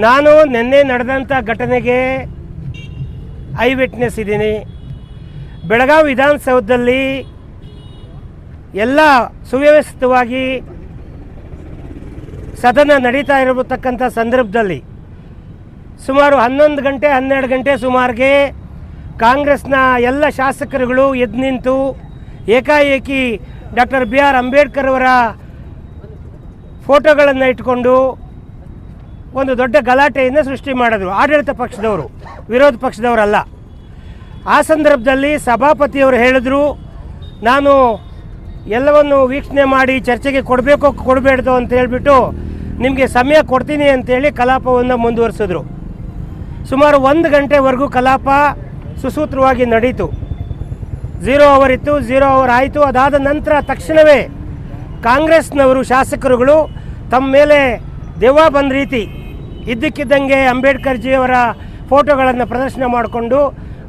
ನಾನು ನಿನ್ನೆ ನಡೆದಂಥ ಘಟನೆಗೆ ಐ ವಿಟ್ನೆಸ್ ಇದ್ದೀನಿ. ಬೆಳಗಾವಿ ವಿಧಾನಸೌಧದಲ್ಲಿ ಎಲ್ಲ ಸುವ್ಯವಸ್ಥಿತವಾಗಿ ಸದನ ನಡೀತಾ ಇರತಕ್ಕಂಥ ಸಂದರ್ಭದಲ್ಲಿ ಸುಮಾರು 11 ಗಂಟೆ 12 ಗಂಟೆ ಸುಮಾರಿಗೆ ಕಾಂಗ್ರೆಸ್ನ ಎಲ್ಲ ಶಾಸಕರುಗಳು ಎದ್ದು ನಿಂತು ಏಕಾಏಕಿ ಡಾಕ್ಟರ್ BR ಅಂಬೇಡ್ಕರ್ ಅವರ ಫೋಟೋಗಳನ್ನು ಇಟ್ಕೊಂಡು ಒಂದು ದೊಡ್ಡ ಗಲಾಟೆಯನ್ನು ಸೃಷ್ಟಿ ಮಾಡಿದ್ರು. ಆಡಳಿತ ಪಕ್ಷದವರು, ವಿರೋಧ ಪಕ್ಷದವರಲ್ಲ. ಆ ಸಂದರ್ಭದಲ್ಲಿ ಸಭಾಪತಿಯವರು ಹೇಳಿದ್ರು, ನಾನು ಎಲ್ಲವನ್ನು ವೀಕ್ಷಣೆ ಮಾಡಿ ಚರ್ಚೆಗೆ ಕೊಡಬೇಕೋ ಕೊಡಬೇಡ್ದು ಅಂತ ಹೇಳಿಬಿಟ್ಟು ನಿಮಗೆ ಸಮಯ ಕೊಡ್ತೀನಿ ಅಂತೇಳಿ ಕಲಾಪವನ್ನು ಮುಂದುವರಿಸಿದ್ರು. ಸುಮಾರು 1 ಗಂಟೆವರೆಗೂ ಕಲಾಪ ಸುಸೂತ್ರವಾಗಿ ನಡೀತು. 0 ಅವರ್ ಇತ್ತು, 0 ಅವರ್ ಆಯಿತು. ಅದಾದ ನಂತರ ತಕ್ಷಣವೇ ಕಾಂಗ್ರೆಸ್ನವರು ಶಾಸಕರುಗಳು ತಮ್ಮ ಮೇಲೆ ದೆವ್ವ ಬಂದ ರೀತಿ ಇದ್ದಕ್ಕಿದ್ದಂಗೆ ಅಂಬೇಡ್ಕರ್ ಜಿಯವರ ಫೋಟೋಗಳನ್ನು ಪ್ರದರ್ಶನ ಮಾಡಿಕೊಂಡು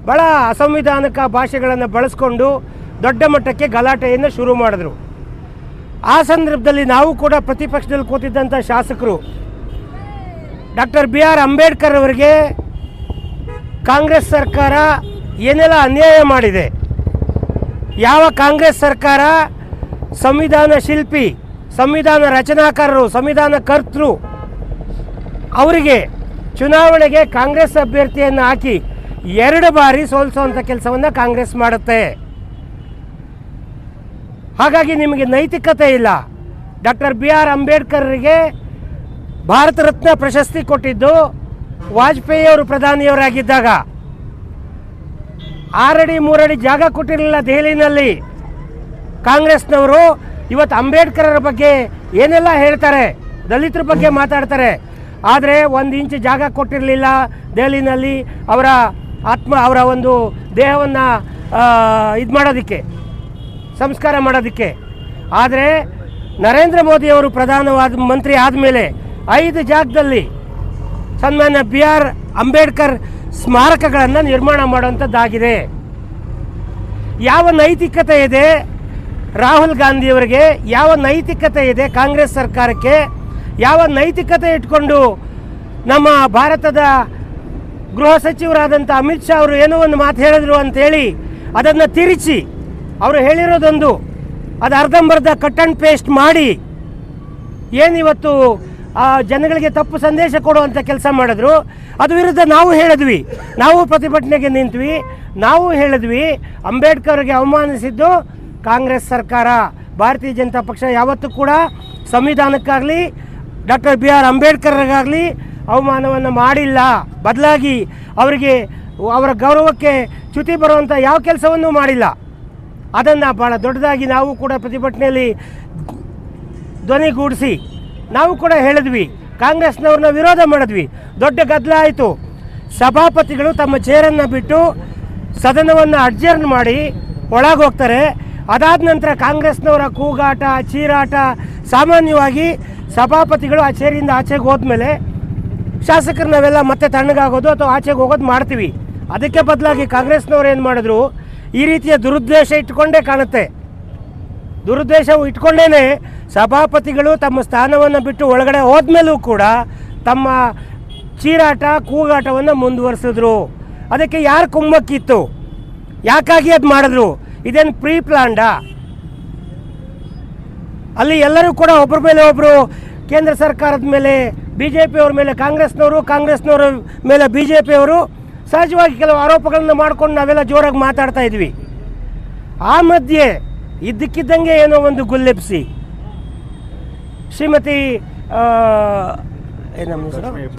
ಭಾಳ ಅಸಂವಿಧಾನಿಕ ಭಾಷೆಗಳನ್ನು ಬಳಸ್ಕೊಂಡು ದೊಡ್ಡ ಮಟ್ಟಕ್ಕೆ ಗಲಾಟೆಯನ್ನು ಶುರು ಮಾಡಿದ್ರು. ಆ ಸಂದರ್ಭದಲ್ಲಿ ನಾವು ಕೂಡ ಪ್ರತಿಪಕ್ಷದಲ್ಲಿ ಕೂತಿದ್ದಂಥ ಶಾಸಕರು ಡಾಕ್ಟರ್ BR ಅಂಬೇಡ್ಕರ್ ಅವರಿಗೆ ಕಾಂಗ್ರೆಸ್ ಸರ್ಕಾರ ಏನೆಲ್ಲ ಅನ್ಯಾಯ ಮಾಡಿದೆ, ಯಾವ ಕಾಂಗ್ರೆಸ್ ಸರ್ಕಾರ ಸಂವಿಧಾನ ಶಿಲ್ಪಿ, ಸಂವಿಧಾನ ರಚನಾಕಾರರು, ಸಂವಿಧಾನ ಕರ್ತೃ ಅವರಿಗೆ ಚುನಾವಣೆಗೆ ಕಾಂಗ್ರೆಸ್ ಅಭ್ಯರ್ಥಿಯನ್ನು ಹಾಕಿ 2 ಬಾರಿ ಸೋಲಿಸುವಂಥ ಕೆಲಸವನ್ನು ಕಾಂಗ್ರೆಸ್ ಮಾಡುತ್ತೆ. ಹಾಗಾಗಿ ನಿಮಗೆ ನೈತಿಕತೆ ಇಲ್ಲ. ಡಾಕ್ಟರ್ BR ಅಂಬೇಡ್ಕರ್ರಿಗೆ ಭಾರತ ರತ್ನ ಪ್ರಶಸ್ತಿ ಕೊಟ್ಟಿದ್ದು ವಾಜಪೇಯಿ ಅವರು ಪ್ರಧಾನಿಯವರಾಗಿದ್ದಾಗ. 6 ಅಡಿ 3 ಅಡಿ ಜಾಗ ಕೊಟ್ಟಿರಲಿಲ್ಲ ದೆಹಲಿನಲ್ಲಿ ಕಾಂಗ್ರೆಸ್ನವರು. ಇವತ್ತು ಅಂಬೇಡ್ಕರ್ ಬಗ್ಗೆ ಏನೆಲ್ಲ ಹೇಳ್ತಾರೆ, ದಲಿತರ ಬಗ್ಗೆ ಮಾತಾಡ್ತಾರೆ, ಆದರೆ 1 ಇಂಚು ಜಾಗ ಕೊಟ್ಟಿರಲಿಲ್ಲ ದೆಹಲಿನಲ್ಲಿ ಅವರ ಒಂದು ದೇಹವನ್ನು ಇದು ಮಾಡೋದಕ್ಕೆ, ಸಂಸ್ಕಾರ ಮಾಡೋದಕ್ಕೆ. ಆದರೆ ನರೇಂದ್ರ ಮೋದಿಯವರು ಮಂತ್ರಿ ಆದಮೇಲೆ 5 ಜಾಗದಲ್ಲಿ ಸನ್ಮಾನ್ಯ BR ಅಂಬೇಡ್ಕರ್ ಸ್ಮಾರಕಗಳನ್ನು ನಿರ್ಮಾಣ ಮಾಡುವಂಥದ್ದಾಗಿದೆ. ಯಾವ ನೈತಿಕತೆ ಇದೆ ರಾಹುಲ್ ಗಾಂಧಿಯವರಿಗೆ, ಯಾವ ನೈತಿಕತೆ ಇದೆ ಕಾಂಗ್ರೆಸ್ ಸರ್ಕಾರಕ್ಕೆ, ಯಾವ ನೈತಿಕತೆ ಇಟ್ಕೊಂಡು ನಮ್ಮ ಭಾರತದ ಗೃಹ ಸಚಿವರಾದಂಥ ಅಮಿತ್ ಶಾ ಅವರು ಏನೋ ಒಂದು ಮಾತು ಹೇಳಿದ್ರು ಅಂಥೇಳಿ ಅದನ್ನು ತಿರುಚಿ ಅವರು ಹೇಳಿರೋದೊಂದು ಅದು ಅರ್ಧಂಬರ್ಧ ಕಟ್ ಆ್ಯಂಡ್ ಪೇಸ್ಟ್ ಮಾಡಿ ಏನಿವತ್ತು ಜನಗಳಿಗೆ ತಪ್ಪು ಸಂದೇಶ ಕೊಡುವಂಥ ಕೆಲಸ ಮಾಡಿದ್ರು. ಅದು ವಿರುದ್ಧ ನಾವು ಹೇಳಿದ್ವಿ, ನಾವು ಪ್ರತಿಭಟನೆಗೆ ನಿಂತ್ವಿ, ನಾವು ಹೇಳಿದ್ವಿ ಅಂಬೇಡ್ಕರ್ಗೆ ಅವಮಾನಿಸಿದ್ದು ಕಾಂಗ್ರೆಸ್ ಸರ್ಕಾರ. ಭಾರತೀಯ ಜನತಾ ಪಕ್ಷ ಯಾವತ್ತೂ ಕೂಡ ಸಂವಿಧಾನಕ್ಕಾಗಲಿ ಡಾಕ್ಟರ್ BR ಅಂಬೇಡ್ಕರ್ಗಾಗಲಿ ಅವಮಾನವನ್ನು ಮಾಡಿಲ್ಲ. ಬದಲಾಗಿ ಅವರಿಗೆ ಅವರ ಗೌರವಕ್ಕೆ ಚ್ಯುತಿ ಬರುವಂಥ ಯಾವ ಕೆಲಸವನ್ನೂ ಮಾಡಿಲ್ಲ. ಅದನ್ನು ಭಾಳ ದೊಡ್ಡದಾಗಿ ನಾವು ಕೂಡ ಪ್ರತಿಭಟನೆಯಲ್ಲಿ ಧ್ವನಿಗೂಡಿಸಿ ನಾವು ಕೂಡ ಹೇಳಿದ್ವಿ, ಕಾಂಗ್ರೆಸ್ನವ್ರನ್ನ ವಿರೋಧ ಮಾಡಿದ್ವಿ. ದೊಡ್ಡ ಗದ್ದಲ ಆಯಿತು. ಸಭಾಪತಿಗಳು ತಮ್ಮ ಚೇರನ್ನು ಬಿಟ್ಟು ಸದನವನ್ನು ಅಡ್ಜರ್ನ್ ಮಾಡಿ ಒಳಗೆ ಹೋಗ್ತಾರೆ. ಅದಾದ ನಂತರ ಕಾಂಗ್ರೆಸ್ನವರ ಕೂಗಾಟ, ಚೀರಾಟ, ಸಾಮಾನ್ಯವಾಗಿ ಸಭಾಪತಿಗಳು ಆ ಚೇರಿಂದ ಆಚೆಗೆ ಹೋದ್ಮೇಲೆ ಶಾಸಕರು ನಾವೆಲ್ಲ ಮತ್ತೆ ತಣ್ಣಗಾಗೋದು ಅಥವಾ ಆಚೆಗೆ ಹೋಗೋದು ಮಾಡ್ತೀವಿ. ಅದಕ್ಕೆ ಬದಲಾಗಿ ಕಾಂಗ್ರೆಸ್ನವ್ರು ಏನು ಮಾಡಿದ್ರು, ಈ ರೀತಿಯ ದುರುದ್ದೇಶ ಇಟ್ಕೊಂಡೇ ಕಾಣುತ್ತೆ. ದುರುದ್ದೇಶವು ಇಟ್ಕೊಂಡೇ ಸಭಾಪತಿಗಳು ತಮ್ಮ ಸ್ಥಾನವನ್ನು ಬಿಟ್ಟು ಒಳಗಡೆ ಹೋದ್ಮೇಲೂ ಕೂಡ ತಮ್ಮ ಚೀರಾಟ, ಕೂಗಾಟವನ್ನು ಮುಂದುವರಿಸಿದ್ರು. ಅದಕ್ಕೆ ಯಾರು ಕುಮ್ಮಕ್ಕಿತ್ತು, ಯಾಕಾಗಿ ಅದು ಮಾಡಿದ್ರು? ಇದೇನು ಪ್ರೀ ಪ್ಲಾನ್ಡಾ? ಅಲ್ಲಿ ಎಲ್ಲರೂ ಕೂಡ ಒಬ್ಬರ ಮೇಲೆ ಒಬ್ಬರು, ಕೇಂದ್ರ ಸರ್ಕಾರದ ಮೇಲೆ BJP ಅವ್ರ ಮೇಲೆ ಕಾಂಗ್ರೆಸ್ನವ್ರ ಮೇಲೆ BJP ಅವರು ಸಹಜವಾಗಿ ಕೆಲವು ಆರೋಪಗಳನ್ನು ಮಾಡ್ಕೊಂಡು ನಾವೆಲ್ಲ ಜೋರಾಗಿ ಮಾತಾಡ್ತಾ ಇದ್ವಿ. ಆ ಮಧ್ಯೆ ಇದ್ದಕ್ಕಿದ್ದಂಗೆ ಏನೋ ಒಂದು ಗುಲ್ಲೆಬ್ಸಿ ಶ್ರೀಮತಿ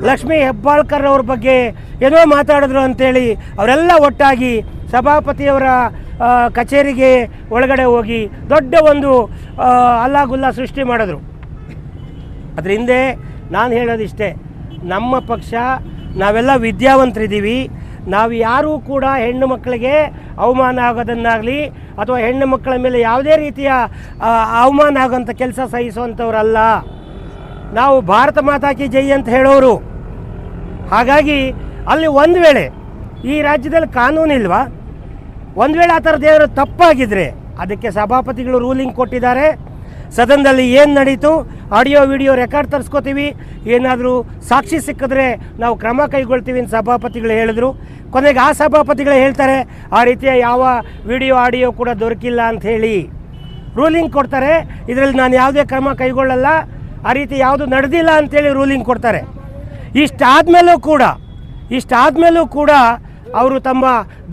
ಲಕ್ಷ್ಮೀ ಹೆಬ್ಬಾಳ್ಕರ್ ಅವ್ರ ಬಗ್ಗೆ ಏನೋ ಮಾತಾಡಿದ್ರು ಅಂಥೇಳಿ ಅವರೆಲ್ಲ ಒಟ್ಟಾಗಿ ಸಭಾಪತಿಯವರ ಕಚೇರಿಗೆ ಒಳಗಡೆ ಹೋಗಿ ದೊಡ್ಡ ಒಂದು ಅಲ್ಲಾಗುಲ್ಲ ಸೃಷ್ಟಿ ಮಾಡಿದ್ರು. ಅದ್ರ ಹಿಂದೆ ನಾನು ಹೇಳೋದಿಷ್ಟೇ, ನಮ್ಮ ಪಕ್ಷ ನಾವೆಲ್ಲ ವಿದ್ಯಾವಂತರಿದ್ದೀವಿ. ನಾವು ಯಾರೂ ಕೂಡ ಹೆಣ್ಣು ಮಕ್ಕಳಿಗೆ ಅವಮಾನ ಆಗೋದನ್ನಾಗಲಿ ಅಥವಾ ಹೆಣ್ಣು ಮಕ್ಕಳ ಮೇಲೆ ಯಾವುದೇ ರೀತಿಯ ಅವಮಾನ ಆಗೋಂಥ ಕೆಲಸ ಸಹಿಸುವಂಥವ್ರಲ್ಲ. ನಾವು ಭಾರತ ಮಾತಾ ಕಿ ಜೈ ಅಂತ ಹೇಳೋರು. ಹಾಗಾಗಿ ಅಲ್ಲಿ ಒಂದು ವೇಳೆ ಈ ರಾಜ್ಯದಲ್ಲಿ ಕಾನೂನಿಲ್ವಾ, ಒಂದು ವೇಳೆ ಆ ಥರದ್ದು ಏನಾದ್ರು ತಪ್ಪಾಗಿದ್ದರೆ ಅದಕ್ಕೆ ಸಭಾಪತಿಗಳು ರೂಲಿಂಗ್ ಕೊಟ್ಟಿದ್ದಾರೆ. ಸದನದಲ್ಲಿ ಏನು ನಡೀತು, ಆಡಿಯೋ ವಿಡಿಯೋ ರೆಕಾರ್ಡ್ ತರಿಸ್ಕೋತೀವಿ, ಏನಾದರೂ ಸಾಕ್ಷಿ ಸಿಕ್ಕಿದ್ರೆ ನಾವು ಕ್ರಮ ಕೈಗೊಳ್ತೀವಿ ಅಂತ ಸಭಾಪತಿಗಳು ಹೇಳಿದ್ರು. ಕೊನೆಗೆ ಆ ಸಭಾಪತಿಗಳು ಹೇಳ್ತಾರೆ ಆ ರೀತಿಯ ಯಾವ ವಿಡಿಯೋ ಆಡಿಯೋ ಕೂಡ ದೊರಕಿಲ್ಲ ಅಂಥೇಳಿ ರೂಲಿಂಗ್ ಕೊಡ್ತಾರೆ. ಇದರಲ್ಲಿ ನಾನು ಯಾವುದೇ ಕ್ರಮ ಕೈಗೊಳ್ಳಲ್ಲ, ಆ ರೀತಿ ಯಾವುದು ನಡೆದಿಲ್ಲ ಅಂಥೇಳಿ ರೂಲಿಂಗ್ ಕೊಡ್ತಾರೆ. ಇಷ್ಟಾದಮೇಲೂ ಕೂಡ ಅವರು ತಮ್ಮ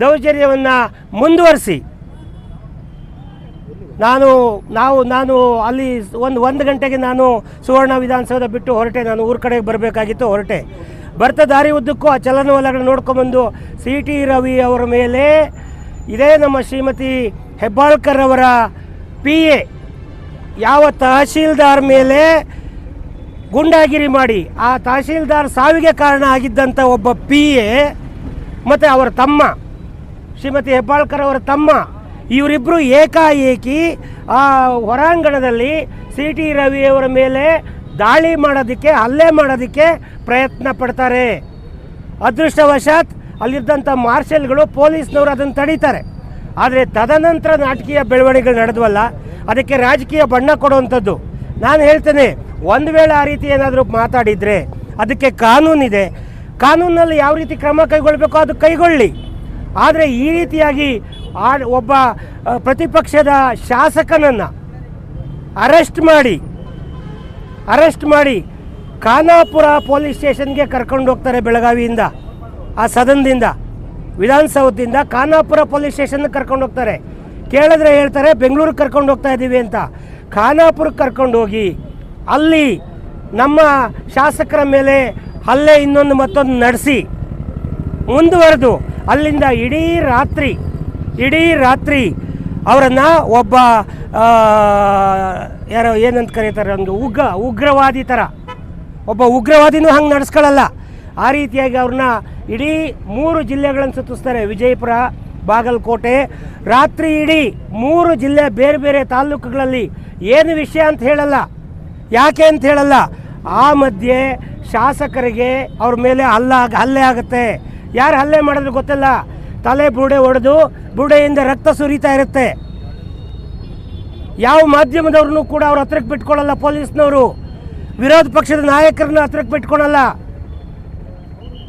ದೌರ್ಜನ್ಯವನ್ನು ಮುಂದುವರಿಸಿ ನಾನು ಅಲ್ಲಿ ಒಂದು ಗಂಟೆಗೆ ನಾನು ಸುವರ್ಣ ವಿಧಾನಸೌಧ ಬಿಟ್ಟು ಹೊರಟೆ. ನಾನು ಊರ ಕಡೆಗೆ ಬರಬೇಕಾಗಿತ್ತು, ಹೊರಟೆ. ಬರ್ತಾ ದಾರಿ ಉದ್ದಕ್ಕೂ ಆ ಚಲನವಲನ ನೋಡ್ಕೊಂಬಂದು CT ರವಿ ಅವರ ಮೇಲೆ ಇದೇ ನಮ್ಮ ಶ್ರೀಮತಿ ಹೆಬ್ಬಾಳ್ಕರ್ ಅವರ PA ಯಾವ ತಹಶೀಲ್ದಾರ್ ಮೇಲೆ ಗುಂಡಾಗಿರಿ ಮಾಡಿ ಆ ತಹಶೀಲ್ದಾರ್ ಸಾವಿಗೆ ಕಾರಣ ಆಗಿದ್ದಂಥ ಒಬ್ಬ PA ಮತ್ತು ಅವರ ತಮ್ಮ ಶ್ರೀಮತಿ ಹೆಬ್ಬಾಳ್ಕರ್ ಅವರ ತಮ್ಮ ಇವರಿಬ್ಬರು ಏಕಾಏಕಿ ಆ ಹೊರಾಂಗಣದಲ್ಲಿ CT ರವಿಯವರ ಮೇಲೆ ದಾಳಿ ಮಾಡೋದಕ್ಕೆ, ಹಲ್ಲೆ ಮಾಡೋದಕ್ಕೆ ಪ್ರಯತ್ನ ಪಡ್ತಾರೆ. ಅದೃಷ್ಟವಶಾತ್ ಅಲ್ಲಿದ್ದಂಥ ಮಾರ್ಷಲ್ಗಳು, ಪೊಲೀಸ್ನವರು ಅದನ್ನು ತಡೀತಾರೆ. ಆದರೆ ತದನಂತರ ನಾಟಕೀಯ ಬೆಳವಣಿಗೆಗಳು ನಡೆದವಲ್ಲ, ಅದಕ್ಕೆ ರಾಜಕೀಯ ಬಣ್ಣ ಕೊಡುವಂಥದ್ದು. ನಾನು ಹೇಳ್ತೇನೆ, ಒಂದು ವೇಳೆ ಆ ರೀತಿ ಏನಾದರೂ ಮಾತಾಡಿದರೆ ಅದಕ್ಕೆ ಕಾನೂನಿದೆ. ಕಾನೂನಲ್ಲಿ ಯಾವ ರೀತಿ ಕ್ರಮ ಕೈಗೊಳ್ಳಬೇಕೋ ಅದು ಕೈಗೊಳ್ಳಿ. ಆದರೆ ಈ ರೀತಿಯಾಗಿ ಒಬ್ಬ ಪ್ರತಿಪಕ್ಷದ ಶಾಸಕನನ್ನು ಅರೆಸ್ಟ್ ಮಾಡಿ ಖಾನಾಪುರ ಪೊಲೀಸ್ ಸ್ಟೇಷನ್ಗೆ ಕರ್ಕೊಂಡು ಹೋಗ್ತಾರೆ. ಬೆಳಗಾವಿಯಿಂದ, ಆ ಸದನದಿಂದ, ವಿಧಾನಸೌಧದಿಂದ ಖಾನಾಪುರ ಪೊಲೀಸ್ ಸ್ಟೇಷನ್ಗೆ ಕರ್ಕೊಂಡು ಹೋಗ್ತಾರೆ. ಕೇಳಿದ್ರೆ ಹೇಳ್ತಾರೆ ಬೆಂಗಳೂರಿಗೆ ಕರ್ಕೊಂಡು ಹೋಗ್ತಾ ಇದ್ದೀವಿ ಅಂತ. ಖಾನಾಪುರಕ್ಕೆ ಕರ್ಕೊಂಡು ಹೋಗಿ ಅಲ್ಲಿ ನಮ್ಮ ಶಾಸಕರ ಮೇಲೆ ಹಲ್ಲೆ ಮತ್ತೊಂದು ನಡೆಸಿ ಮುಂದುವರೆದು ಅಲ್ಲಿಂದ ಇಡೀ ರಾತ್ರಿ ಅವರನ್ನು ಒಬ್ಬ ಯಾರೋ ಏನಂತ ಕರೀತಾರೆ, ಒಂದು ಉಗ್ರವಾದಿ ಥರ, ಒಬ್ಬ ಉಗ್ರವಾದಿನೂ ಹಂಗೆ ನಡೆಸ್ಕೊಳ್ಳಲ್ಲ. ಆ ರೀತಿಯಾಗಿ ಅವ್ರನ್ನ ಇಡೀ 3 ಜಿಲ್ಲೆಗಳನ್ನು ಸುತ್ತಿಸ್ತಾರೆ. ವಿಜಯಪುರ, ಬಾಗಲಕೋಟೆ, ರಾತ್ರಿ ಇಡೀ 3 ಜಿಲ್ಲೆ ಬೇರೆ ಬೇರೆ ತಾಲೂಕುಗಳಲ್ಲಿ. ಏನು ವಿಷಯ ಅಂತ ಹೇಳಲ್ಲ, ಯಾಕೆ ಅಂತ ಹೇಳಲ್ಲ. ಆ ಮಧ್ಯೆ ಶಾಸಕರಿಗೆ ಅವ್ರ ಮೇಲೆ ಹಲ್ಲೆ ಆಗುತ್ತೆ. ಯಾರು ಹಲ್ಲೆ ಮಾಡಿದ್ರು ಗೊತ್ತಿಲ್ಲ. ತಲೆ ಬುರುಡೆ ಹೊಡೆದು ಬುರುಡೆಯಿಂದ ರಕ್ತ ಸುರಿತಾ ಇರುತ್ತೆ. ಯಾವ ಮಾಧ್ಯಮದವ್ರನ್ನೂ ಕೂಡ ಅವ್ರ ಹತ್ರಕ್ಕೆ ಬಿಟ್ಕೊಳ್ಳಲ್ಲ ಪೊಲೀಸ್ನವರು. ವಿರೋಧ ಪಕ್ಷದ ನಾಯಕರನ್ನ ಹತ್ರಕ್ಕೆ ಬಿಟ್ಕೊಳ್ಳಲ್ಲ,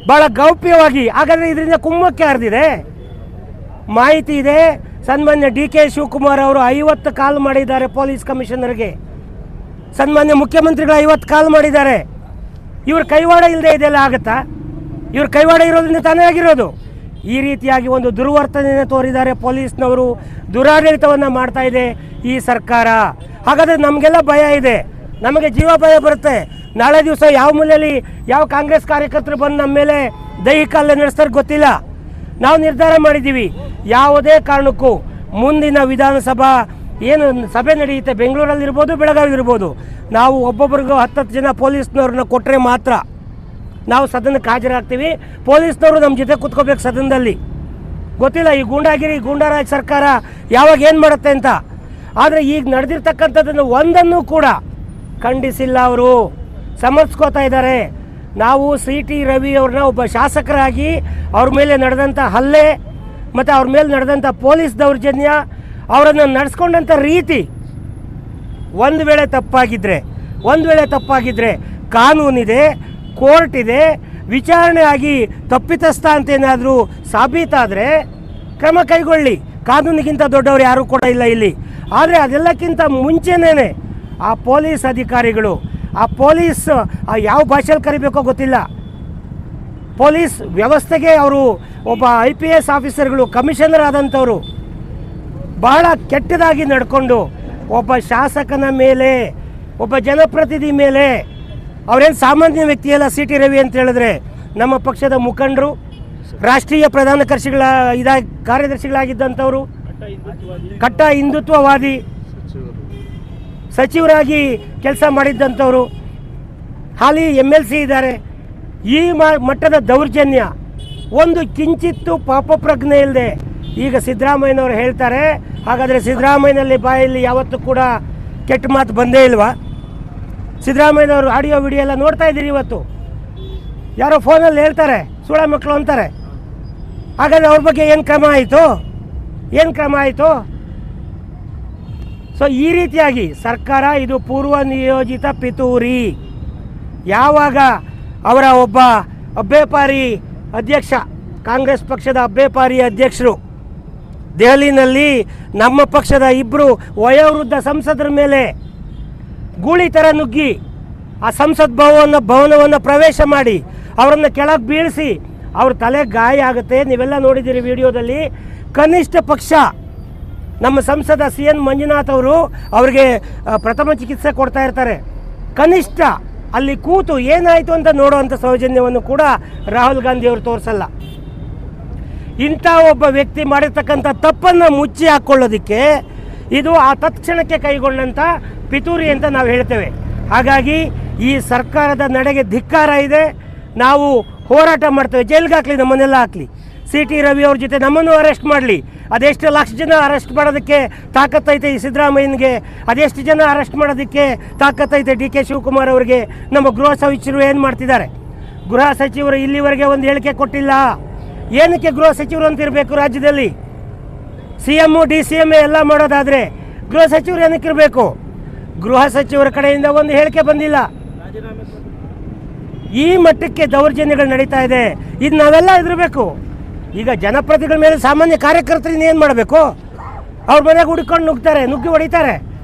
ಭಾಳ ಗೌಪ್ಯವಾಗಿ. ಹಾಗಾದರೆ ಇದರಿಂದ ಕುಮ್ಮಕ್ಕೆ ಹರಿದಿದೆ. ಮಾಹಿತಿ ಇದೆ, ಸನ್ಮಾನ್ಯ DK ಶಿವಕುಮಾರ್ ಅವರು 50 ಕಾಲ್ ಮಾಡಿದ್ದಾರೆ ಪೊಲೀಸ್ ಕಮಿಷನರ್ಗೆ. ಸನ್ಮಾನ್ಯ ಮುಖ್ಯಮಂತ್ರಿಗಳು 50 ಕಾಲ್ ಮಾಡಿದ್ದಾರೆ. ಇವ್ರ ಕೈವಾಡ ಇಲ್ಲದೆ ಇದೆಲ್ಲ ಆಗುತ್ತಾ? ಇವ್ರ ಕೈವಾಡ ಇರೋದ್ರಿಂದ ತಾನೇ ಆಗಿರೋದು. ಈ ರೀತಿಯಾಗಿ ಒಂದು ದುರ್ವರ್ತನೆಯನ್ನು ತೋರಿದ್ದಾರೆ ಪೊಲೀಸ್ನವರು. ದುರಾಡಳಿತವನ್ನು ಮಾಡ್ತಾ ಇದೆ ಈ ಸರ್ಕಾರ. ಹಾಗಾದರೆ ನಮಗೆಲ್ಲ ಭಯ ಇದೆ, ನಮಗೆ ಜೀವ ಭಯ ಬರುತ್ತೆ. ನಾಳೆ ದಿವಸ ಯಾವ ಮೂಲೆಯಲ್ಲಿ ಯಾವ ಕಾಂಗ್ರೆಸ್ ಕಾರ್ಯಕರ್ತರು ಬಂದು ನಮ್ಮ ಮೇಲೆ ದೈಹಿಕ ಹಲ್ಲೆ ನಡೆಸ್ತಾರೆ ಗೊತ್ತಿಲ್ಲ. ನಾವು ನಿರ್ಧಾರ ಮಾಡಿದ್ದೀವಿ, ಯಾವುದೇ ಕಾರಣಕ್ಕೂ ಮುಂದಿನ ವಿಧಾನಸಭಾ ಏನು ಸಭೆ ನಡೆಯುತ್ತೆ, ಬೆಂಗಳೂರಲ್ಲಿ ಇರ್ಬೋದು, ಬೆಳಗಾವಿ ಇರ್ಬೋದು, ನಾವು ಒಬ್ಬೊಬ್ಬರಿಗೂ 10 ಜನ ಪೊಲೀಸ್ನವ್ರನ್ನ ಕೊಟ್ಟರೆ ಮಾತ್ರ ನಾವು ಸದನಕ್ಕೆ ಹಾಜರಾಗ್ತೀವಿ. ಪೊಲೀಸ್ನವರು ನಮ್ಮ ಜೊತೆ ಕೂತ್ಕೋಬೇಕು ಸದನದಲ್ಲಿ. ಗೊತ್ತಿಲ್ಲ ಈ ಗೂಂಡಾಗಿರಿ, ಗೂಂಡಾರಾಜ್ ಸರ್ಕಾರ ಯಾವಾಗ ಏನು ಮಾಡುತ್ತೆ ಅಂತ. ಆದರೆ ಈಗ ನಡೆದಿರ್ತಕ್ಕಂಥದ್ದನ್ನು ಒಂದನ್ನು ಕೂಡ ಖಂಡಿಸಿಲ್ಲ, ಅವರು ಸಮರ್ಥಿಸ್ಕೋತಾ ಇದ್ದಾರೆ. ನಾವು CT ರವಿ ಅವ್ರನ್ನ ಒಬ್ಬ ಶಾಸಕರಾಗಿ ಅವ್ರ ಮೇಲೆ ನಡೆದಂಥ ಹಲ್ಲೆ ಮತ್ತು ಅವ್ರ ಮೇಲೆ ನಡೆದಂಥ ಪೊಲೀಸ್ ದೌರ್ಜನ್ಯ, ಅವರನ್ನು ನಡೆಸ್ಕೊಂಡಂಥ ರೀತಿ ಒಂದು ವೇಳೆ ತಪ್ಪಾಗಿದ್ದರೆ ಕಾನೂನಿದೆ, ಕೋರ್ಟ್ ಇದೆ, ವಿಚಾರಣೆ ಆಗಿ ತಪ್ಪಿತಸ್ಥ ಅಂತ ಏನಾದರೂ ಸಾಬೀತಾದರೆ ಕ್ರಮ ಕೈಗೊಳ್ಳಿ. ಕಾನೂನಿಗಿಂತ ದೊಡ್ಡವರು ಯಾರೂ ಕೂಡ ಇಲ್ಲ ಇಲ್ಲಿ. ಆದರೆ ಅದೆಲ್ಲಕ್ಕಿಂತ ಮುಂಚೆನೇ ಆ ಪೊಲೀಸ್ ಅಧಿಕಾರಿಗಳು, ಆ ಪೊಲೀಸ್ ಯಾವ ಭಾಷೆಯಲ್ಲಿ ಕರಿಬೇಕೋ ಗೊತ್ತಿಲ್ಲ, ಪೊಲೀಸ್ ವ್ಯವಸ್ಥೆಗೆ ಅವರು ಒಬ್ಬ IPS ಆಫೀಸರ್ಗಳು, ಕಮಿಷನರ್ ಆದಂಥವರು ಬಹಳ ಕೆಟ್ಟದಾಗಿ ನಡ್ಕೊಂಡು ಒಬ್ಬ ಶಾಸಕನ ಮೇಲೆ, ಒಬ್ಬ ಜನಪ್ರತಿನಿಧಿ ಮೇಲೆ, ಅವರೇನು ಸಾಮಾನ್ಯ ವ್ಯಕ್ತಿಯಲ್ಲ CT ರವಿ ಅಂತ ಹೇಳಿದ್ರೆ, ನಮ್ಮ ಪಕ್ಷದ ಮುಖಂಡರು, ರಾಷ್ಟ್ರೀಯ ಪ್ರಧಾನ ಕಾರ್ಯದರ್ಶಿಗಳಾಗಿದ್ದಂಥವರು, ಕಟ್ಟ ಹಿಂದುತ್ವವಾದಿ, ಸಚಿವರಾಗಿ ಕೆಲಸ ಮಾಡಿದ್ದಂಥವರು, ಹಾಲಿ MLC ಇದ್ದಾರೆ. ಈ ಮಟ್ಟದ ದೌರ್ಜನ್ಯ, ಒಂದು ಕಿಂಚಿತ್ತು ಪಾಪ ಪ್ರಜ್ಞೆ ಇಲ್ಲದೆ ಈಗ ಸಿದ್ದರಾಮಯ್ಯನವರು ಹೇಳ್ತಾರೆ. ಹಾಗಾದರೆ ಸಿದ್ದರಾಮಯ್ಯನಲ್ಲಿ ಬಾಯಲ್ಲಿ ಯಾವತ್ತೂ ಕೂಡ ಕೆಟ್ಟ ಮಾತು ಬಂದೇ ಇಲ್ವಾ? ಸಿದ್ದರಾಮಯ್ಯನವರು ಆಡಿಯೋ ವಿಡಿಯೋ ಎಲ್ಲ ನೋಡ್ತಾ ಇದ್ದೀರಿ. ಇವತ್ತು ಯಾರೋ ಫೋನಲ್ಲಿ ಹೇಳ್ತಾರೆ ಸುಳ ಮಕ್ಕಳು ಅಂತಾರೆ. ಹಾಗಾದರೆ ಅವ್ರ ಬಗ್ಗೆ ಏನು ಕ್ರಮ ಆಯಿತು? ಸೊ ಈ ರೀತಿಯಾಗಿ ಸರ್ಕಾರ ಇದು ಪೂರ್ವ ನಿಯೋಜಿತ ಪಿತೂರಿ. ಯಾವಾಗ ಅವರ ಒಬ್ಬ ಅಬ್ಬೇಪಾರಿ ಅಧ್ಯಕ್ಷ, ಕಾಂಗ್ರೆಸ್ ಪಕ್ಷದ ಅಬ್ಬೇಪಾರಿ ಅಧ್ಯಕ್ಷರು ದೆಹಲಿನಲ್ಲಿ ನಮ್ಮ ಪಕ್ಷದ ಇಬ್ಬರು ವಯೋವೃದ್ಧ ಸಂಸದರ ಮೇಲೆ ಗೂಳಿ ಥರ ನುಗ್ಗಿ ಆ ಸಂಸತ್ ಭವನವನ್ನು ಪ್ರವೇಶ ಮಾಡಿ ಅವರನ್ನು ಕೆಳಗೆ ಬೀಳಿಸಿ ಅವ್ರ ತಲೆ ಗಾಯ ಆಗುತ್ತೆ. ನೀವೆಲ್ಲ ನೋಡಿದ್ದೀರಿ ವಿಡಿಯೋದಲ್ಲಿ. ಕನಿಷ್ಠ ಪಕ್ಷ ನಮ್ಮ ಸಂಸದ CN ಮಂಜುನಾಥ್ ಅವರು ಅವರಿಗೆ ಪ್ರಥಮ ಚಿಕಿತ್ಸೆ ಕೊಡ್ತಾ ಇರ್ತಾರೆ. ಕನಿಷ್ಠ ಅಲ್ಲಿ ಕೂತು ಏನಾಯಿತು ಅಂತ ನೋಡುವಂಥ ಸೌಜನ್ಯವನ್ನು ಕೂಡ ರಾಹುಲ್ ಗಾಂಧಿ ಅವರು ತೋರಿಸಲ್ಲ. ಇಂಥ ಒಬ್ಬ ವ್ಯಕ್ತಿ ಮಾಡಿರ್ತಕ್ಕಂಥ ತಪ್ಪನ್ನು ಮುಚ್ಚಿ ಹಾಕ್ಕೊಳ್ಳೋದಕ್ಕೆ ಇದು ಆ ತತ್ಕ್ಷಣಕ್ಕೆ ಕೈಗೊಂಡಂಥ ಪಿತೂರಿ ಅಂತ ನಾವು ಹೇಳ್ತೇವೆ. ಹಾಗಾಗಿ ಈ ಸರ್ಕಾರದ ನಡೆಗೆ ಧಿಕ್ಕಾರ ಇದೆ. ನಾವು ಹೋರಾಟ ಮಾಡ್ತೇವೆ. ಜೈಲಿಗೆ ಹಾಕಲಿ, ನಮ್ಮನ್ನೆಲ್ಲ ಹಾಕಲಿ. CT ರವಿ ಅವ್ರ ಜೊತೆ ನಮ್ಮನ್ನು ಅರೆಸ್ಟ್ ಮಾಡಲಿ. ಅದೆಷ್ಟು ಲಕ್ಷ ಜನ ಅರೆಸ್ಟ್ ಮಾಡೋದಕ್ಕೆ ತಾಕತ್ತೈತೆ ಈ ಸಿದ್ದರಾಮಯ್ಯನಿಗೆ, ಅದೆಷ್ಟು ಜನ ಅರೆಸ್ಟ್ ಮಾಡೋದಕ್ಕೆ ತಾಕತ್ತೈತೆ DK ಶಿವಕುಮಾರ್ ಅವರಿಗೆ. ನಮ್ಮ ಗೃಹ ಸಚಿವರು ಏನು ಮಾಡ್ತಿದ್ದಾರೆ? ಗೃಹ ಸಚಿವರು ಇಲ್ಲಿವರೆಗೆ ಒಂದು ಹೇಳಿಕೆ ಕೊಟ್ಟಿಲ್ಲ. ಏನಕ್ಕೆ ಗೃಹ ಸಚಿವರು ಅಂತ ಇರಬೇಕು ರಾಜ್ಯದಲ್ಲಿ? CM DCM ಎಲ್ಲ ಮಾಡೋದಾದರೆ ಗೃಹ ಸಚಿವರು ಏನಕ್ಕಿರಬೇಕು? ಗೃಹ ಸಚಿವರ ಕಡೆಯಿಂದ ಒಂದು ಹೇಳಿಕೆ ಬಂದಿಲ್ಲ. ಈ ಮಟ್ಟಕ್ಕೆ ದೌರ್ಜನ್ಯಗಳು ನಡೀತಾ ಇದೆ. ಇದು ನಾವೆಲ್ಲ ಹೆದರಬೇಕು. ಈಗ ಜನಪ್ರತಿನಿಧಿಗಳ ಮೇಲೆ ಸಾಮಾನ್ಯ ಕಾರ್ಯಕರ್ತರು ಏನು ಮಾಡಬೇಕು? ಅವ್ರ ಮನೆಗೆ ಹುಡ್ಕೊಂಡು ನುಗ್ಗಿ ಹೊಡಿತಾರೆ.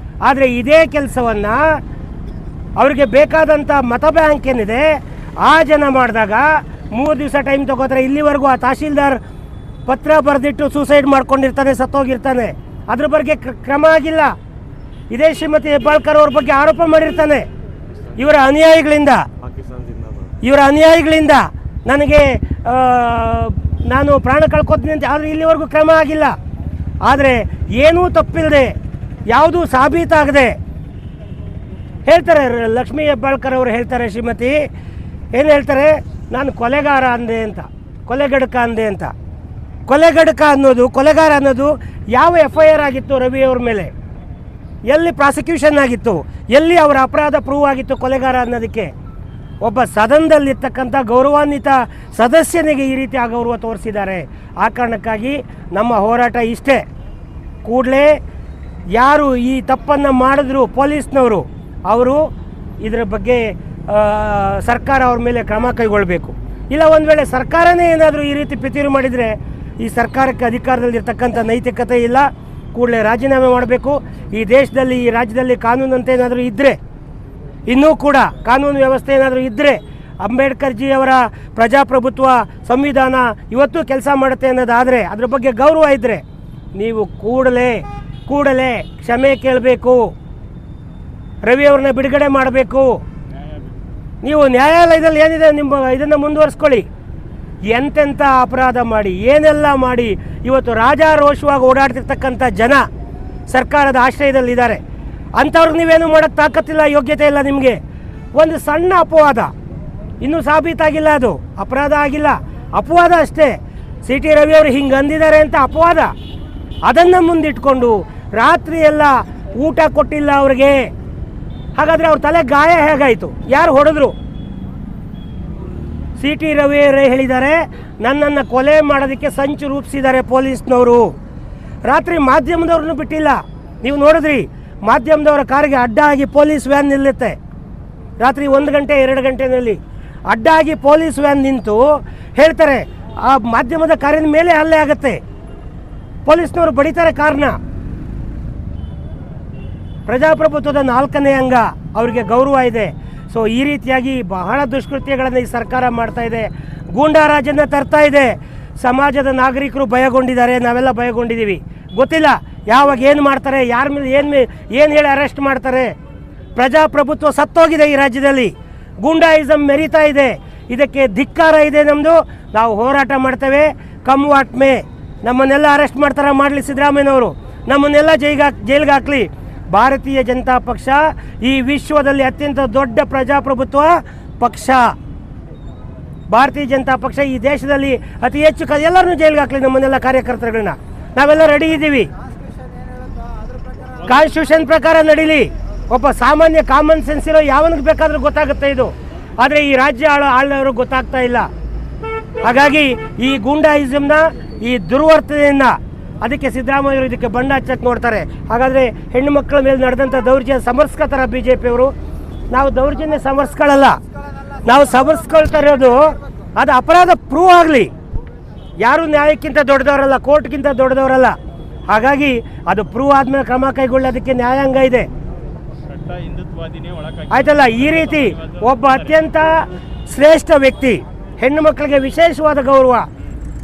ಆದರೆ ಇದೇ ಕೆಲಸವನ್ನು ಅವ್ರಿಗೆ ಬೇಕಾದಂಥ ಮತ ಬ್ಯಾಂಕ್ ಏನಿದೆ ಆ ಜನ ಮಾಡಿದಾಗ 3 ದಿವಸ ಟೈಮ್ ತಗೋತಾರೆ. ಇಲ್ಲಿವರೆಗೂ ಆ ತಹಶೀಲ್ದಾರ್ ಪತ್ರ ಬರೆದಿಟ್ಟು ಸೂಸೈಡ್ ಮಾಡ್ಕೊಂಡಿರ್ತಾನೆ, ಸತ್ತೋಗಿರ್ತಾನೆ. ಅದ್ರ ಬಗ್ಗೆ ಕ್ರಮ ಆಗಿಲ್ಲ. ಇದೇ ಶ್ರೀಮತಿ ಹೆಬ್ಬಾಳ್ಕರ್ ಅವ್ರ ಬಗ್ಗೆ ಆರೋಪ ಮಾಡಿರ್ತಾನೆ. ಇವರ ಅನುಯಾಯಿಗಳಿಂದ ನನಗೆ ನಾನು ಪ್ರಾಣ ಕಳ್ಕೊತೀನಿ ಅಂತ. ಆದರೆ ಇಲ್ಲಿವರೆಗೂ ಕ್ರಮ ಆಗಿಲ್ಲ. ಆದರೆ ಏನೂ ತಪ್ಪಿಲ್ಲದೆ, ಯಾವುದೂ ಸಾಬೀತಾಗದೆ ಹೇಳ್ತಾರೆ. ಲಕ್ಷ್ಮೀ ಹೆಬ್ಬಾಳ್ಕರ್ ಅವರು ಹೇಳ್ತಾರೆ, ಶ್ರೀಮತಿ ಏನು ಹೇಳ್ತಾರೆ, ನಾನು ಕೊಲೆಗಾರ ಅಂದೆ ಅಂತ, ಕೊಲೆಗಡಕ ಅಂದೆ ಅಂತ. ಕೊಲೆಗಾರ ಅನ್ನೋದು ಯಾವ FIR ಆಗಿತ್ತು ರವಿ ಅವ್ರ ಮೇಲೆ? ಎಲ್ಲಿ ಪ್ರಾಸಿಕ್ಯೂಷನ್ ಆಗಿತ್ತು? ಎಲ್ಲಿ ಅವರ ಅಪರಾಧ ಪ್ರೂವ್ ಆಗಿತ್ತು ಕೊಲೆಗಾರ ಅನ್ನೋದಕ್ಕೆ? ಒಬ್ಬ ಸದನದಲ್ಲಿರ್ತಕ್ಕಂಥ ಗೌರವಾನ್ವಿತ ಸದಸ್ಯನಿಗೆ ಈ ರೀತಿ ಅಗೌರವ ತೋರಿಸಿದ್ದಾರೆ. ಆ ಕಾರಣಕ್ಕಾಗಿ ನಮ್ಮ ಹೋರಾಟ ಇಷ್ಟೇ. ಕೂಡಲೇ ಯಾರು ಈ ತಪ್ಪನ್ನು ಮಾಡಿದ್ರು ಪೊಲೀಸ್ನವರು, ಅವರು ಇದರ ಬಗ್ಗೆ ಸರ್ಕಾರ ಅವ್ರ ಮೇಲೆ ಕ್ರಮ ಕೈಗೊಳ್ಳಬೇಕು. ಇಲ್ಲ ಒಂದು ವೇಳೆ ಸರ್ಕಾರನೇ ಏನಾದರೂ ಈ ರೀತಿ ಪಿತೂರಿ ಮಾಡಿದರೆ ಈ ಸರ್ಕಾರಕ್ಕೆ ಅಧಿಕಾರದಲ್ಲಿರ್ತಕ್ಕಂಥ ನೈತಿಕತೆ ಇಲ್ಲ. ಕೂಡಲೇ ರಾಜೀನಾಮೆ ಮಾಡಬೇಕು. ಈ ದೇಶದಲ್ಲಿ, ಈ ರಾಜ್ಯದಲ್ಲಿ ಕಾನೂನಂತ ಏನಾದರೂ ಇದ್ದರೆ, ಇನ್ನೂ ಕೂಡ ಕಾನೂನು ವ್ಯವಸ್ಥೆ ಏನಾದರೂ ಇದ್ದರೆ, ಅಂಬೇಡ್ಕರ್ ಜಿ ಅವರ ಪ್ರಜಾಪ್ರಭುತ್ವ ಸಂವಿಧಾನ ಇವತ್ತು ಕೆಲಸ ಮಾಡುತ್ತೆ ಅನ್ನೋದಾದರೆ, ಅದ್ರ ಬಗ್ಗೆ ಗೌರವ ಇದ್ದರೆ ನೀವು ಕೂಡಲೇ ಕ್ಷಮೆ ಕೇಳಬೇಕು. ರವಿ ಅವ್ರನ್ನ ಬಿಡುಗಡೆ ಮಾಡಬೇಕು. ನೀವು ನ್ಯಾಯಾಲಯದಲ್ಲಿ ಏನಿದೆ ಇದನ್ನು ಮುಂದುವರಿಸ್ಕೊಳ್ಳಿ. ಎಂತೆಂಥ ಅಪರಾಧ ಮಾಡಿ, ಏನೆಲ್ಲ ಮಾಡಿ ಇವತ್ತು ರಾಜಾರೋಷವಾಗಿ ಓಡಾಡ್ತಿರ್ತಕ್ಕಂಥ ಜನ ಸರ್ಕಾರದ ಆಶ್ರಯದಲ್ಲಿದ್ದಾರೆ. ಅಂಥವ್ರಿಗೆ ನೀವೇನು ಮಾಡೋಕ್ಕೆ ತಾಕತ್ತಿಲ್ಲ, ಯೋಗ್ಯತೆ ಇಲ್ಲ ನಿಮಗೆ. ಒಂದು ಸಣ್ಣ ಅಪವಾದ, ಇನ್ನೂ ಸಾಬೀತಾಗಿಲ್ಲ, ಅದು ಅಪರಾಧ ಆಗಿಲ್ಲ, ಅಪವಾದ ಅಷ್ಟೇ. CT ರವಿ ಅವರು ಹಿಂಗೆ ಅಂದಿದ್ದಾರೆ ಅಂತ ಅಪವಾದ. ಅದನ್ನು ಮುಂದಿಟ್ಕೊಂಡು ರಾತ್ರಿ ಎಲ್ಲ ಊಟ ಕೊಟ್ಟಿಲ್ಲ ಅವ್ರಿಗೆ. ಹಾಗಾದರೆ ಅವ್ರ ತಲೆ ಗಾಯ ಹೇಗಾಯಿತು? ಯಾರು ಹೊಡೆದ್ರು? CT ರವಿ ಅವರೇ ಹೇಳಿದ್ದಾರೆ, ನನ್ನನ್ನು ಕೊಲೆ ಮಾಡೋದಕ್ಕೆ ಸಂಚು ರೂಪಿಸಿದ್ದಾರೆ ಪೊಲೀಸ್ನವರು. ರಾತ್ರಿ ಮಾಧ್ಯಮದವ್ರನ್ನೂ ಬಿಟ್ಟಿಲ್ಲ. ನೀವು ನೋಡಿದ್ರಿ, ಮಾಧ್ಯಮದವರ ಕಾರಿಗೆ ಅಡ್ಡ ಆಗಿ ಪೊಲೀಸ್ ವ್ಯಾನ್ ನಿಲ್ಲುತ್ತೆ. ರಾತ್ರಿ 1 ಗಂಟೆ 2 ಗಂಟೆನಲ್ಲಿ ಅಡ್ಡ ಆಗಿ ಪೊಲೀಸ್ ವ್ಯಾನ್ ನಿಂತು ಹೇಳ್ತಾರೆ ಆ ಮಾಧ್ಯಮದ ಕಾರಿನ ಮೇಲೆ ಹಲ್ಲೆ ಆಗುತ್ತೆ. ಪೊಲೀಸ್ನವರು ಬಡಿತಾರೆ ಕಾರಣ. ಪ್ರಜಾಪ್ರಭುತ್ವದ 4ನೇ ಅಂಗ, ಅವರಿಗೆ ಗೌರವ ಇದೆ. ಸೊ ಈ ರೀತಿಯಾಗಿ ಬಹಳ ದುಷ್ಕೃತ್ಯಗಳನ್ನು ಈ ಸರ್ಕಾರ ಮಾಡ್ತಾ ಇದೆ. ಗೂಂಡಾರಾಜನ್ನು ತರ್ತಾ ಇದೆ. ಸಮಾಜದ ನಾಗರಿಕರು ಭಯಗೊಂಡಿದ್ದಾರೆ, ನಾವೆಲ್ಲ ಭಯಗೊಂಡಿದ್ದೀವಿ. ಗೊತ್ತಿಲ್ಲ ಯಾವಾಗ ಏನು ಮಾಡ್ತಾರೆ, ಯಾರ ಮೇಲೆ ಏನು ಹೇಳಿ ಅರೆಸ್ಟ್ ಮಾಡ್ತಾರೆ. ಪ್ರಜಾಪ್ರಭುತ್ವ ಸತ್ತೋಗಿದೆ ಈ ರಾಜ್ಯದಲ್ಲಿ. ಗೂಂಡಾಯಿಸಮ್ ಮೆರೀತಾ ಇದೆ. ಇದಕ್ಕೆ ಧಿಕ್ಕಾರ ಇದೆ ನಮ್ಮದು. ನಾವು ಹೋರಾಟ ಮಾಡ್ತೇವೆ. ಕಮ್ ವಾಟ್ ಮೇ, ನಮ್ಮನ್ನೆಲ್ಲ ಅರೆಸ್ಟ್ ಮಾಡಲಿ ಸಿದ್ದರಾಮಯ್ಯನವರು, ನಮ್ಮನ್ನೆಲ್ಲ ಜೈಲಿಗೆ ಹಾಕಲಿ. ಭಾರತೀಯ ಜನತಾ ಪಕ್ಷ ಈ ವಿಶ್ವದಲ್ಲಿ ಅತ್ಯಂತ ದೊಡ್ಡ ಪ್ರಜಾಪ್ರಭುತ್ವ ಪಕ್ಷ. ಭಾರತೀಯ ಜನತಾ ಪಕ್ಷ ಈ ದೇಶದಲ್ಲಿ ಅತಿ ಹೆಚ್ಚು ಎಲ್ಲರನ್ನೂ ಜೈಲಿಗೆ ಹಾಕಲಿ, ನಮ್ಮನ್ನೆಲ್ಲ ಕಾರ್ಯಕರ್ತರುಗಳನ್ನ. ನಾವೆಲ್ಲ ರೆಡಿ ಇದ್ದೀವಿ. ಕಾನ್ಸ್ಟಿಟ್ಯೂಷನ್ ಪ್ರಕಾರ ನಡೀಲಿ. ಒಬ್ಬ ಸಾಮಾನ್ಯ ಕಾಮನ್ ಸೆನ್ಸ್ ಇರೋ ಯಾವನಿಗೆ ಬೇಕಾದ್ರೂ ಗೊತ್ತಾಗುತ್ತೆ ಇದು. ಆದರೆ ಈ ರಾಜ್ಯ ಆಳವ್ರಿಗೆ ಗೊತ್ತಾಗ್ತಾ ಇಲ್ಲ. ಹಾಗಾಗಿ ಈ ಗೂಂಡಾಯಿಸಮ್ನ, ಈ ದುರ್ವರ್ತನೆಯನ್ನು ಅದಕ್ಕೆ ಸಿದ್ದರಾಮಯ್ಯವರು ಇದಕ್ಕೆ ಬಣ್ಣ ಹಚ್ಚಕ್ಕೆ ನೋಡ್ತಾರೆ. ಹಾಗಾದರೆ ಹೆಣ್ಣು ಮಕ್ಕಳ ಮೇಲೆ ನಡೆದಂಥ ದೌರ್ಜನ್ಯ ಸಮರ್ಸ್ಕೊತಾರ ಬಿ ಜೆ ಪಿಯವರು? ನಾವು ದೌರ್ಜನ್ಯ ಸಮರ್ಸ್ಕೊಳ್ಳಲ್ಲ, ನಾವು ಸಮರ್ಸ್ಕೊಳ್ತಾ ಇರೋದು ಅದು ಅಪರಾಧ ಪ್ರೂವ್ ಆಗಲಿ. ಯಾರು ನ್ಯಾಯಕ್ಕಿಂತ ದೊಡ್ಡದವರಲ್ಲ, ಕೋರ್ಟ್ಗಿಂತ ದೊಡ್ಡದವರಲ್ಲ. ಹಾಗಾಗಿ ಅದು ಪ್ರೂವ್ ಆದಮೇಲೆ ಕ್ರಮ ಕೈಗೊಳ್ಳೋದಕ್ಕೆ ನ್ಯಾಯಾಂಗ ಇದೆ, ಆಯ್ತಲ್ಲ. ಈ ರೀತಿ ಒಬ್ಬ ಅತ್ಯಂತ ಶ್ರೇಷ್ಠ ವ್ಯಕ್ತಿ, ಹೆಣ್ಣು ಮಕ್ಕಳಿಗೆ ವಿಶೇಷವಾದ ಗೌರವ,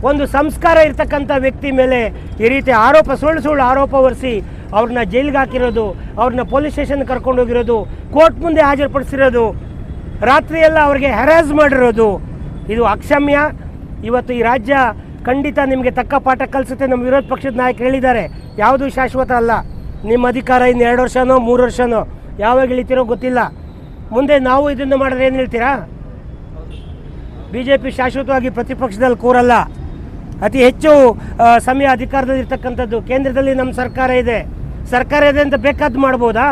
ಒಂದು ಸಂಸ್ಕಾರ ಇರ್ತಕ್ಕಂಥ ವ್ಯಕ್ತಿ ಮೇಲೆ ಈ ರೀತಿ ಆರೋಪ, ಸುಳ್ಳು ಆರೋಪ ಹೊರಿಸಿ ಅವ್ರನ್ನ ಜೈಲಿಗೆ ಹಾಕಿರೋದು, ಅವ್ರನ್ನ ಪೊಲೀಸ್ ಸ್ಟೇಷನ್ ಕರ್ಕೊಂಡು ಹೋಗಿರೋದು, ಕೋರ್ಟ್ ಮುಂದೆ ಹಾಜರುಪಡಿಸಿರೋದು, ರಾತ್ರಿಯೆಲ್ಲ ಅವ್ರಿಗೆ ಹ್ಯಾರಾಸ್ ಮಾಡಿರೋದು, ಇದು ಅಕ್ಷಮ್ಯ. ಇವತ್ತು ಈ ರಾಜ್ಯ ಖಂಡಿತ ನಿಮಗೆ ತಕ್ಕ ಪಾಠ ಕಲಿಸುತ್ತೆ. ನಮ್ಮ ವಿರೋಧ ಪಕ್ಷದ ನಾಯಕರು ಹೇಳಿದ್ದಾರೆ, ಯಾವುದೂ ಶಾಶ್ವತ ಅಲ್ಲ. ನಿಮ್ಮ ಅಧಿಕಾರ ಇನ್ನು 2 ವರ್ಷನೋ 3 ವರ್ಷನೋ ಯಾವಾಗ ಇಳಿತೀರೋ ಗೊತ್ತಿಲ್ಲ. ಮುಂದೆ ನಾವು ಇದನ್ನು ಮಾಡಿದ್ರೆ ಏನು ಹೇಳ್ತೀರಾ? ಬಿ ಜೆ ಪಿ ಶಾಶ್ವತವಾಗಿ ಪ್ರತಿಪಕ್ಷದಲ್ಲಿ ಕೂರಲ್ಲ. ಅತಿ ಹೆಚ್ಚು ಸಮಯ ಅಧಿಕಾರದಲ್ಲಿ ಇರ್ತಕ್ಕಂಥದ್ದು. ಕೇಂದ್ರದಲ್ಲಿ ನಮ್ಮ ಸರ್ಕಾರ ಇದೆ ಅಂತ ಬೇಕಾದ್ದು ಮಾಡ್ಬೋದಾ?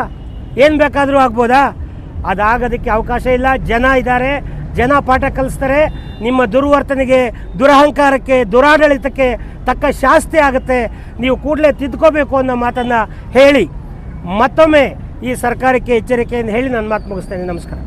ಏನು ಬೇಕಾದರೂ ಆಗ್ಬೋದಾ? ಅದಾಗೋದಕ್ಕೆ ಅವಕಾಶ ಇಲ್ಲ. ಜನ ಇದ್ದಾರೆ, ಜನ ಪಾಠ ಕಲಿಸ್ತಾರೆ. ನಿಮ್ಮ ದುರ್ವರ್ತನೆಗೆ, ದುರಹಂಕಾರಕ್ಕೆ, ದುರಾಡಳಿತಕ್ಕೆ ತಕ್ಕ ಶಾಸ್ತಿ ಆಗುತ್ತೆ. ನೀವು ಕೂಡಲೇ ತಿದ್ಕೋಬೇಕು ಅನ್ನೋ ಮಾತನ್ನು ಹೇಳಿ ಮತ್ತೊಮ್ಮೆ ಈ ಸರ್ಕಾರಕ್ಕೆ ಎಚ್ಚರಿಕೆಯನ್ನು ಹೇಳಿ ನನ್ನ ಮಾತು ಮುಗಿಸ್ತೇನೆ. ನಮಸ್ಕಾರ.